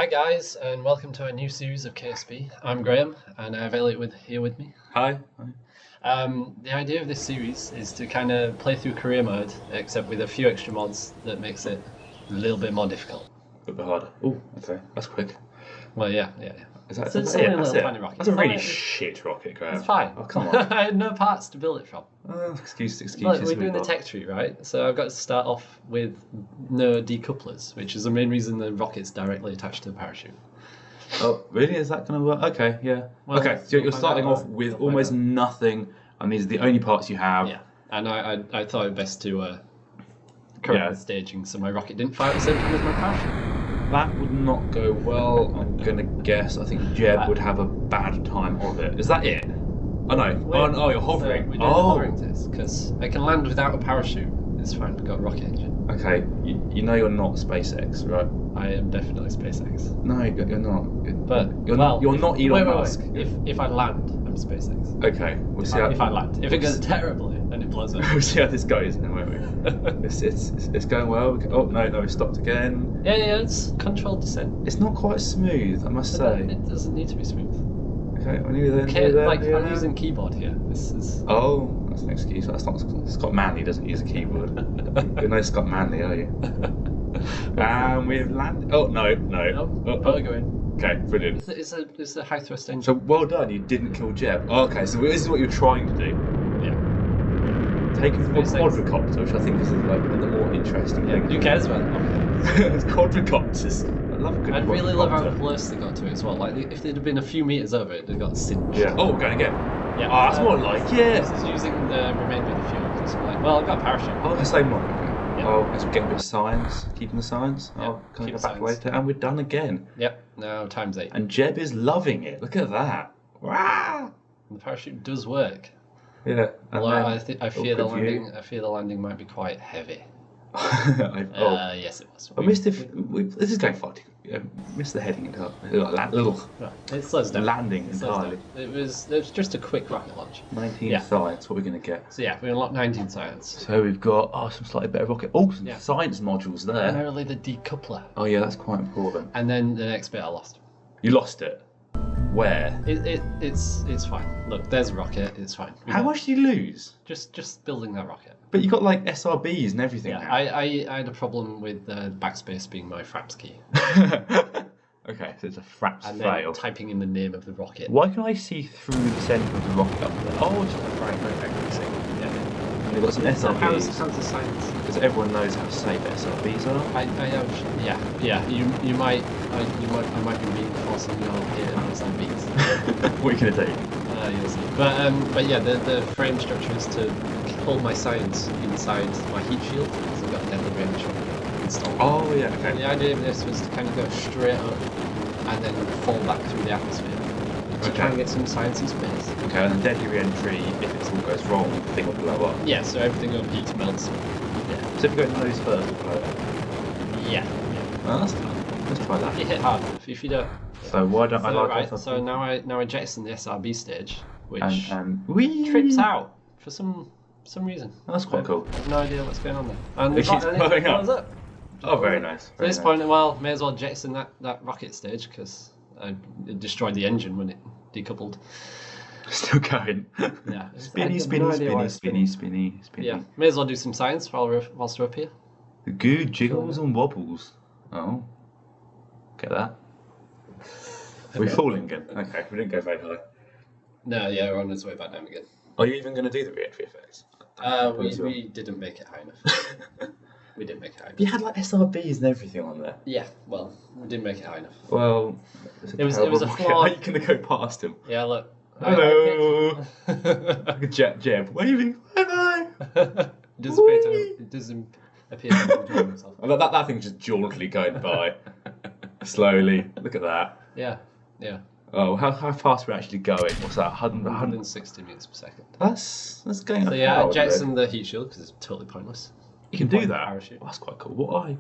guys, and welcome to a new series of KSB. I'm Graham, and I have Eliot here with me. Hi. The idea of this series is to kind of play through career mode, except with a few extra mods that makes it a little bit more difficult. A bit harder. Oh, okay. That's quick. Well, yeah. Is that, So it's it? only a That's little it. tiny rocket. That's a really It's shit rocket, Graham. It's fine. Oh, come on. I had no parts to build it from. Excuses. Look, we're doing the tech tree, right? So I've got to start off with no decouplers, which is the main reason the rocket's directly attached to the parachute. Oh, really? Is that going to work? Okay, yeah. Well, okay, so you're find starting out. off with almost nothing, and these are the only parts you have. Yeah, and I thought it best to correct the staging so my rocket didn't fire at the same time as my parachute. That would not go well, I'm going to guess. I think Jeb would have a bad time of it. Is that it? Oh no. Oh, you're hovering. So we're doing a hovering test, because I can land without a parachute. It's fine, we've got a rocket engine. Okay, you know you're not SpaceX, right? I am definitely SpaceX. No, you're not. But you're not Elon Musk. If I land, I'm SpaceX. Okay, we'll see if I land. If it goes terribly, then it blows up. We'll see how this goes now, won't we? it's going well. Oh no, it stopped again. Yeah, it's controlled descent. It's not quite smooth, I must say. It doesn't need to be smooth. Okay, we're nearly there. I'm using keyboard here. This is. Oh, that's an excuse. That's not Scott Manley doesn't use a keyboard. You're no Scott Manley, are you? And we've landed. Oh no. Go in. Okay, brilliant. It's a high thrust engine. So well done, you didn't kill Jeb. Oh, okay, so this is what you're trying to do. Yeah. Take him from a quadricopter, which I think is like the more interesting thing. Who cares about it? It's quadricopters. I love a good I'd really love how quadricopter. close they got to it as well. Like if they'd have been a few meters over it, they'd got singed. Yeah. Oh, we're going again. Yeah. Oh, that's more like This is using the remainder of the fuel. It's like, well, I've got a parachute. Oh, the same one. Yeah. Oh, let's get a bit of science. Keeping the science. Yeah, Oh, can I keep go back science. later? And we're done again. Yep. Now times 8. And Jeb is loving it. Look at that. Wow. And the parachute does work. Yeah. And Although then, I fear the good view. landing. I fear the landing might be quite heavy. Yes, it was. I missed this is going far too. Missed the heading entirely. Right. It slows down. Landing It slows entirely. down. It was just a quick rocket launch. 19 Yeah. science. What are we going to get? So yeah, we unlocked 19 science. So we've got some slightly better rocket. Oh, some Yeah. science modules there. Primarily the decoupler. Oh yeah, that's quite important. And then the next bit I lost. You lost it. Where? It's fine. Look, there's a rocket. It's fine. How much did you lose? Just building that rocket. But you got like SRBs and everything. Yeah, now. I had a problem with backspace being my fraps key, Okay, so it's a fraps and fail. then typing in the name of the rocket. Why can I see through the centre of the rocket up there? Oh, it's very accuracy. Yeah. And they've got some So how's SRBs. science? Because everyone knows how safe SRBs are. I have yeah. You might I might be reinforcing your haters on beats. What are you going to do? You'll see. But yeah, the frame structure is to hold my science inside my heat shield because I've got a deadly range installed. Oh, yeah, okay. The idea of this was to kind of go straight up and then fall back through the atmosphere to try and get some sciencey space. Okay, and then deadly re-entry, if it all goes wrong, the thing will blow up. Yeah, so everything on heat melts. Yeah. So if you go nose first, it'll blow up. Yeah. Oh, that's fun. Let's try If you that. hit hard enough, if you don't. So why don't I So, like right, SRB? so now I jettison the SRB stage, which and whee! trips out for some reason. Oh, that's quite cool. I have no idea what's going on there. And It keeps blowing up. blows up. Oh, very nice. At this point, well, may as well jettison that rocket stage because it destroyed the engine when it decoupled. Still going. Yeah. Spinny. Yeah, may as well do some science whilst we're up here. The good jiggles and wobbles. Oh. Get that? We're falling again. Okay, we didn't go very high. No, yeah, we're on its way back down again. Are you even going to do the re-entry effects? We didn't make it high enough. We didn't make it high enough. You had like SRBs and everything on there. Yeah, well, we didn't make it high enough. Well, It was a How flaw. are you going to go past him? Yeah, look. Hello. Like a Jeb waving. Bye bye. It doesn't appear to enjoy himself. That thing's just jauntily going by. Slowly. Look at that. Yeah. Oh, how fast we're actually going? What's that? 100? 160 meters per second. That's going So up. yeah, hard, jettison the heat shield because it's totally pointless. You can do Point that. parachute. Oh, that's quite cool.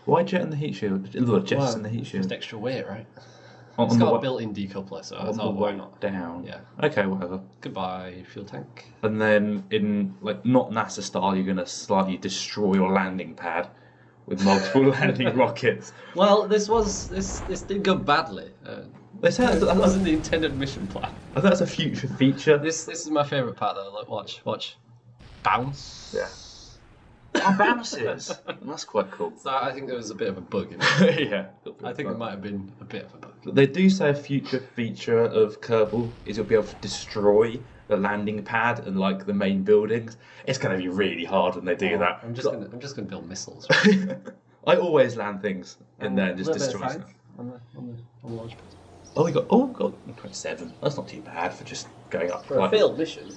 Why jet in the heat shield? Look, jettison the heat shield. Just extra weight, right? On It's the got a wa- built-in decoupler, so I on the thought, why way not? down. Yeah. Okay, whatever. Goodbye, fuel tank. And then in like not NASA style, you're gonna slightly destroy your landing pad with multiple landing rockets. Well, this did go badly. They say That wasn't the intended mission plan. I think that's a future feature. This is my favourite part though. Look, watch. Bounce. Yeah. Oh, bounces. That's quite cool. So I think there was a bit of a bug in it. Yeah. I think it might have been a bit of a bug. They do say a future feature of Kerbal is you'll be able to destroy the landing pad and like the main buildings. It's going to be really hard when they do that. I'm just gonna build missiles. I always land things in there and just destroy them. On the launch pad. Oh, we got 27. That's not too bad for just going up. For a failed mission.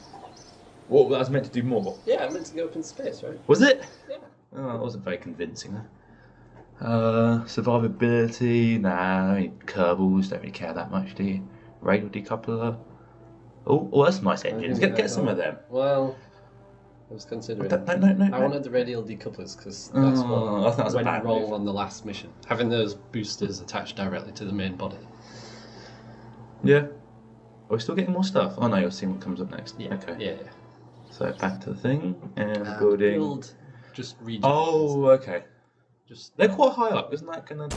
What, that was meant to do more? Yeah, I meant to go up in space, right? Was it? Yeah. Oh, that wasn't very convincing. Survivability, nah. I mean, Kerbals don't really care that much, do you? Radial decoupler. Oh, that's nice engines. Get some of them. Well, I was considering. No. I wanted the radial decouplers because I that's think that was a what went bad wrong move. on the last mission. Having those boosters attached directly to the main body. Yeah. Are we still getting more stuff? Oh no, you'll see what comes up next. Yeah. Okay. Yeah. So back to the thing and building. Build just regions. Oh, okay. Just They're quite high up, isn't that gonna?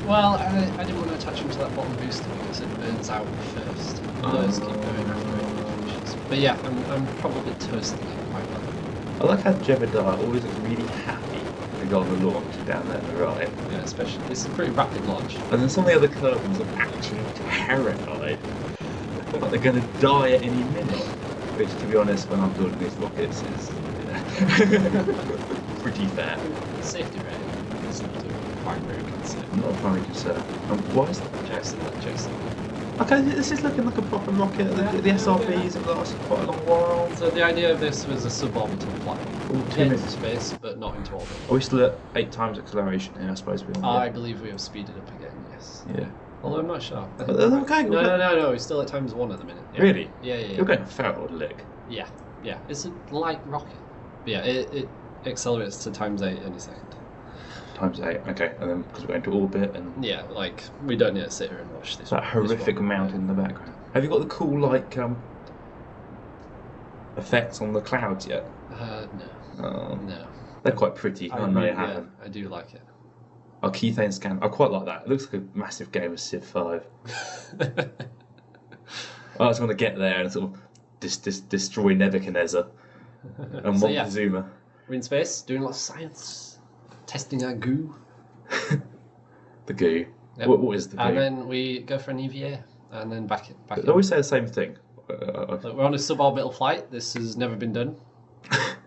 well, I didn't want to attach them to that bottom booster because it burns out first. Those keep going after it finishes. But yeah, I'm probably toasting it quite well. I like how Jebediah always looks really happy to go on the launch down there on the right. Yeah, especially this is a pretty rapid launch. And then some of the other Kerbals are actually terrified. Like they're going to die at any minute. Which, to be honest, when I'm building these rockets, is pretty fair. Safety rating is not a primary concern. Not a primary concern. Why is that? Jason. Okay, this is looking like a proper rocket. The SRBs have lasted quite a long while. So the idea of this was a suborbital flight. Ooh, Get into space, but not into orbit. Are we still at 8 times acceleration here? I suppose we are. I believe we have speeded up again, yes. Yeah. Although I'm not sure. Okay. No, we're still at times 1 at the minute. Yeah. Really? Yeah. You're going feral, lick. Yeah. It's a light rocket. But yeah, it accelerates to times 8 any second. Times 8, okay. And then because we're going to orbit and Yeah, like, we don't need to sit here and watch this. that horrific mountain in the background. Have you got the cool, like, effects on the clouds yet? No. Oh, No. they're quite pretty. I know you haven't. I do like it. Oh, Kethane scan. I quite like that. It looks like a massive game of Civ 5. I just want to get there and sort of destroy Nebuchadnezzar and So, yeah. Montezuma. We're in space, doing lots of science, testing our goo. The goo. Yep. What is the goo? And then we go for an EVA, and then back They in. always say the same thing. Look, we're on a suborbital flight. This has never been done.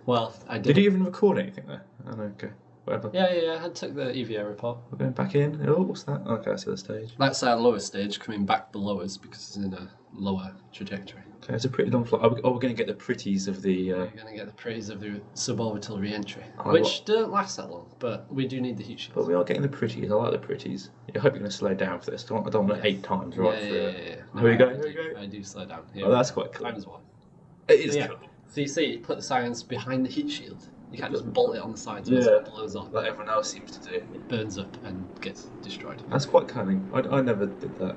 Well, I did. Did you even record anything there? Oh, no, okay. Whatever. Yeah. I took the EVA report. We're going back in. Oh, what's that? Okay, I see the stage. That's our lower stage coming back below us because it's in a lower trajectory. Okay, it's a pretty long flight. We're going to get the pretties of the... We're going to get the praise of the suborbital re-entry, Oh, which don't last that long, but we do need the heat shield. But we are getting the pretties. I like the pretties. I hope you're going to slow down for this. I don't want 8 times right through it. Yeah. Here we go. I do slow down. Yeah. Oh, that's quite cool. Times 1. It is Yeah. cool. So you see, you put the science behind the heat shield. You can't just bolt it on the side so Yeah. it blows up. Like everyone else seems to do. It burns up and gets destroyed. That's quite cunning. I never did that.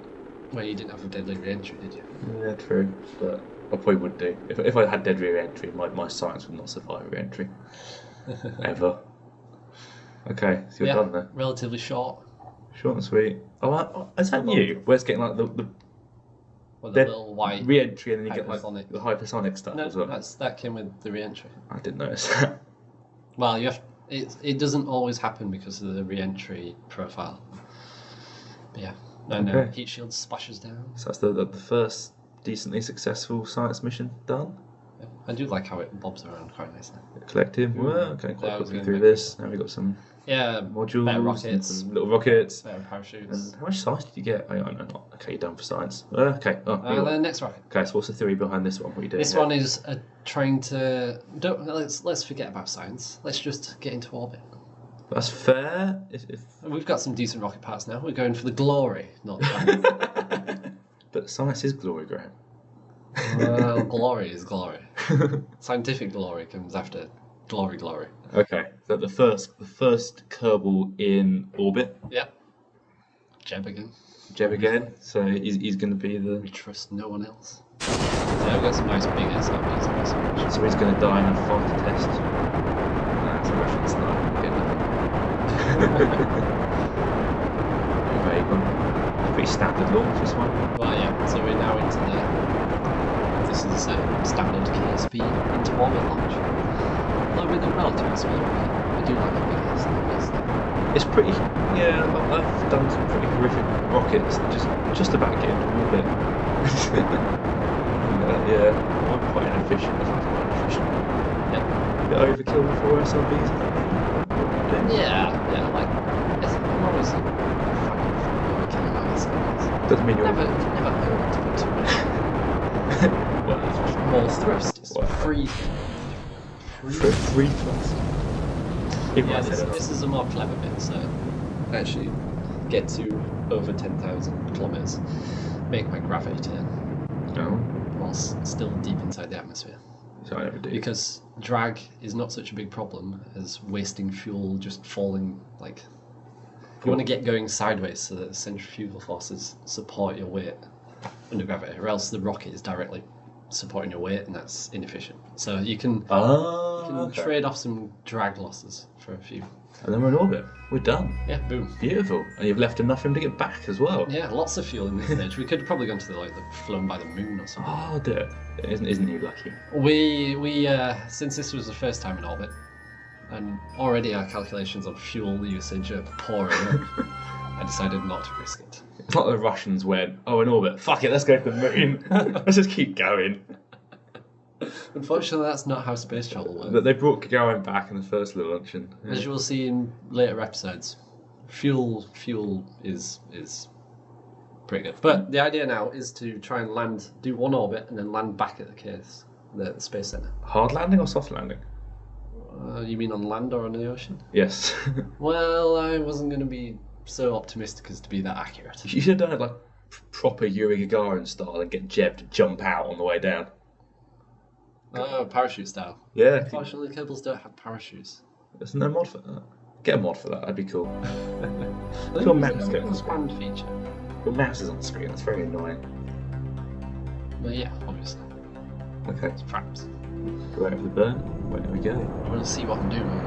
Well, you didn't have a deadly re-entry, did you? Yeah, true. But I probably would do. If I had dead re-entry, my science would not survive re-entry. Ever. Okay, so you're done there. Relatively short. Short and sweet. Oh, is that new? Where it's getting like the With a dead little white re-entry and then you get hypersonic. like the hypersonic stuff No, as well? that came with the re-entry. I didn't notice that. Well, it doesn't always happen because of the re-entry profile. But yeah, and Okay. heat shield splashes down. So that's the first decently successful science mission done. Yeah. I do like how it bobs around quite nicely. Collective. Well, okay, quite That was quickly gonna through make this. Now we've got some Yeah, modules, better and rockets, some little rockets. better parachutes. And how much science did you get? Oh, no, not. Okay, you're done for science. Okay. Oh, And then next rocket. okay. So what's the theory behind this one? What are you doing? This one is trying to let's forget about science. Let's just get into orbit. That's fair. If We've got some decent rocket parts now. We're going for the glory, not the but science is glory, Graham. well, glory is glory. Scientific glory comes after glory. Okay. So the first Kerbal in orbit. Yep. Jeb again. Jeb again. So he's going to be the. We trust no one else. Yeah, we've got some nice big SRBs. So he's going to die in a fighter test. That's a reference that I get nothing. Vague one. Pretty standard launch, this one. Well, yeah, so we're now into this is standard KSP into orbit launch. Although with a relatively small rocket, I do like the big SLBs. It's pretty, yeah, I've done some pretty horrific rockets that just about get into orbit. Yeah, I'm quite inefficient. I think I'm quite inefficient. Yeah. A bit overkill for SLBs, I think. Yeah, like, I'm always fucking overkill my SLBs. Doesn't mean you're Never hurt to put too much. well, More thrust. It's Well, free thrust. Yeah, this is a more clever bit, so actually get to over 10,000 kilometers, make my gravity turn, No, whilst still deep inside the atmosphere. so I never do. Because drag is not such a big problem as wasting fuel just falling, like, you want to get going sideways so that the centrifugal forces support your weight under gravity, or else the rocket is directly supporting your weight, and that's inefficient. So you can Okay. trade off some drag losses for a few. And then we're in orbit. We're done. Yeah, boom. Beautiful. And you've left enough for him to get back as well. Yeah, lots of fuel in this stage. We could have probably gone to the flown by the moon or something. Oh dear. Isn't he lucky? We since this was the first time in orbit, and already our calculations on fuel usage are pouring up, I decided not to risk it. It's like the Russians went, oh, in orbit, fuck it, let's go to the moon. Let's just keep going. Unfortunately, that's not how space travel works. But they brought Gagarin back in the first launch, and As you will see in later episodes, fuel is pretty good. But the idea now is to try and do one orbit, and then land back at the Space Center. hard landing or soft landing? You mean on land or on the ocean? Yes. Well, I wasn't going to be so optimistic as to be that accurate. You should have done it like proper Yuri Gagarin style and get Jeb to jump out on the way down. Oh, parachute style. Yeah. Unfortunately, Kerbals don't have parachutes. There's no mod for that. Get a mod for that, that'd be cool. I think Your it's mouse a goes. expand feature. Your mouse is on the screen, that's very annoying. But yeah, obviously. Okay, Perhaps. right over the burn. Where do we go? I want to see what I'm doing.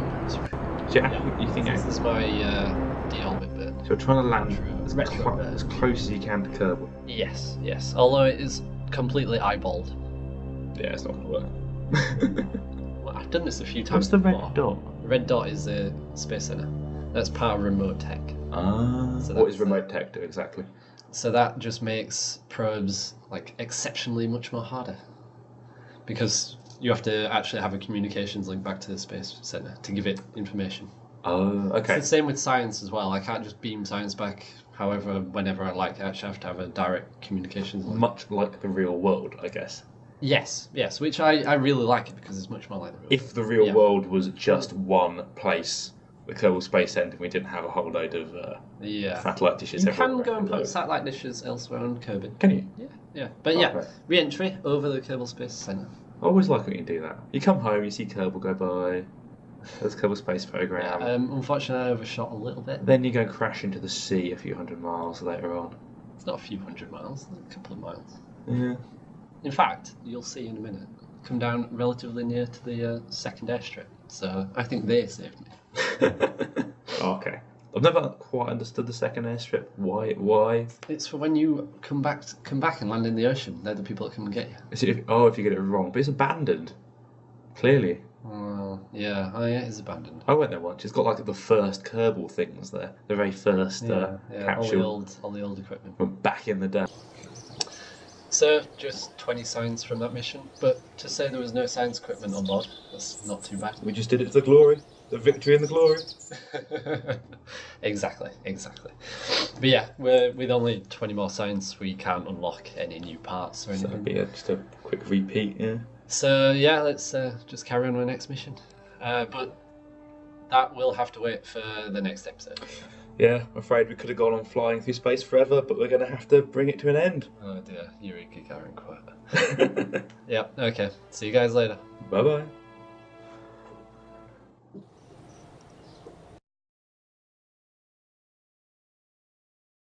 You think This is my de-orbit bit. so we're trying to land as, Retro burn. as close as you can to Kerbol. Yes. Although it is completely eyeballed. Yeah, it's not going to work. Well, I've done this a few What's times the before. red dot? The red dot is the Space Center. That's part of remote tech. Ah, So what that's is remote tech do exactly? So that just makes probes like exceptionally much more harder, because you have to actually have a communications link back to the Space Center to give it information. Oh, okay. It's the same with science as well. I can't just beam science back however, whenever I like. I actually have to have a direct communications link. Much like the real world, I guess. Yes, which I really like it because it's much more like the real If the real Yeah. world was just one place, the Kerbal Space Centre, we didn't have a whole load of Yeah. satellite dishes You everywhere. can go and below. put satellite dishes elsewhere on Kerbin. Can you? Yeah. But yeah, Okay. re-entry over the Kerbal Space Center. I always like when you do that. You come home, you see Kerbal go by, there's Kerbal Space Program. Unfortunately, I overshot a little bit. Then you go and crash into the sea a few hundred miles later on. It's not a few hundred miles, a couple of miles. Yeah. In fact, you'll see in a minute, come down relatively near to the second airstrip. So I think they saved me. Okay. I've never quite understood the second airstrip. Why? It's for when you come back and land in the ocean. They're the people that come and get you. Is it if you get it wrong, but it's abandoned. Clearly. Yeah, it is abandoned. I went there once. It's got like the first Kerbal things there. The very first capsule all the old equipment. from back in the day. So, just 20 signs from that mission. But to say there was no science equipment on board, that's not too bad. We just did it for the glory. The victory and the glory. Exactly. But yeah, with only 20 more signs, we can't unlock any new parts or So anything. it'd be just a quick repeat, yeah. So yeah, let's just carry on with the next mission. But that will have to wait for the next episode. Yeah, I'm afraid we could have gone on flying through space forever, but we're going to have to bring it to an end. Oh dear, Yuri Gagarin quote. Yeah, okay. See you guys later. Bye-bye.